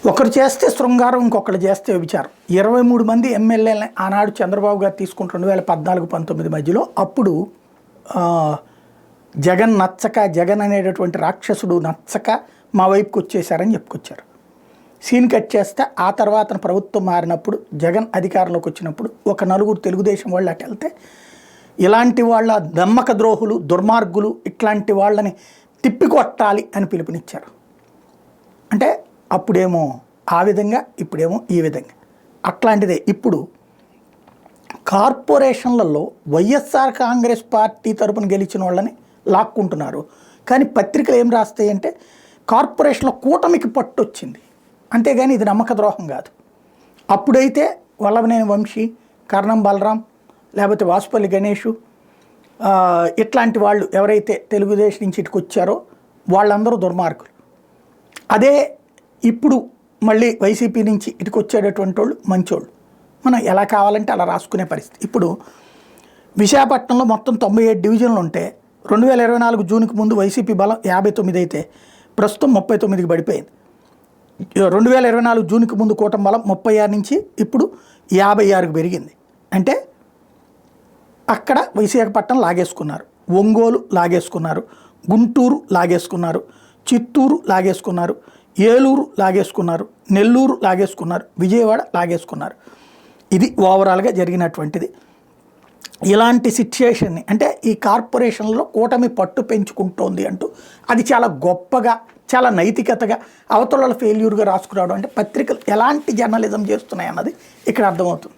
ఒకరు చేస్తే శృంగారం, ఇంకొకరు చేస్తే వ్యభిచారం. 23 మంది ఎమ్మెల్యేలని ఆనాడు చంద్రబాబు గారు తీసుకుంటూ 2014-19 మధ్యలో అప్పుడు జగన్ నచ్చక, జగన్ అనేటటువంటి రాక్షసుడు నచ్చక మా వైపుకి వచ్చేసారని చెప్పుకొచ్చారు. సీన్ కట్ చేస్తే ఆ తర్వాత ప్రభుత్వం మారినప్పుడు జగన్ అధికారంలోకి వచ్చినప్పుడు ఒక నలుగురు తెలుగుదేశం వాళ్ళు అటు వెళ్తే ఇలాంటి వాళ్ళ నమ్మక ద్రోహులు, దుర్మార్గులు, ఇట్లాంటి వాళ్ళని తిప్పికొట్టాలి అని పిలుపునిచ్చారు. అంటే అప్పుడేమో ఆ విధంగా, ఇప్పుడేమో ఈ విధంగా. అట్లాంటిదే ఇప్పుడు కార్పొరేషన్లలో వైఎస్ఆర్ కాంగ్రెస్ పార్టీ తరపున గెలిచిన వాళ్ళని లాక్కుంటున్నారు. కానీ పత్రికలు ఏం రాస్తాయంటే కార్పొరేషన్లో కూటమికి పట్టు వచ్చింది, అంతేగాని ఇది నమ్మక ద్రోహం కాదు. అప్పుడైతే వల్లభనేని వంశీ, కర్ణం బలరాం, లేకపోతే వాసుపల్లి గణేషు, ఇట్లాంటి వాళ్ళు ఎవరైతే తెలుగుదేశం నుంచి ఇటుకు వచ్చారో వాళ్ళందరూ దుర్మార్గులు. అదే ఇప్పుడు మళ్ళీ వైసీపీ నుంచి ఇటుకు వచ్చేటటువంటి వాళ్ళు మంచోళ్ళు. మనం ఎలా కావాలంటే అలా రాసుకునే పరిస్థితి. ఇప్పుడు విశాఖపట్నంలో మొత్తం 97 డివిజన్లు ఉంటే 2024 జూన్కి ముందు వైసీపీ బలం 59 అయితే ప్రస్తుతం 39కి పడిపోయింది. 2024 జూన్కి ముందు కూటమి బలం 36 నుంచి ఇప్పుడు 56కి పెరిగింది. అంటే అక్కడ విశాఖపట్నం లాగేసుకున్నారు, ఒంగోలు లాగేసుకున్నారు, గుంటూరు లాగేసుకున్నారు, చిత్తూరు లాగేసుకున్నారు, ఏలూరు లాగేసుకున్నారు, నెల్లూరు లాగేసుకున్నారు, విజయవాడ లాగేసుకున్నారు. ఇది ఓవరాల్గా జరిగినటువంటిది. ఇలాంటి సిచ్యుయేషన్ని అంటే ఈ కార్పొరేషన్లో కూటమి పట్టు పెంచుకుంటోంది అంటూ అది చాలా గొప్పగా, చాలా నైతికతగా, అవతల ఫెయిల్యూర్గా రాసుకురావడం అంటే పత్రికలు ఎలాంటి జర్నలిజం చేస్తున్నాయి అన్నది ఇక్కడ అర్థమవుతుంది.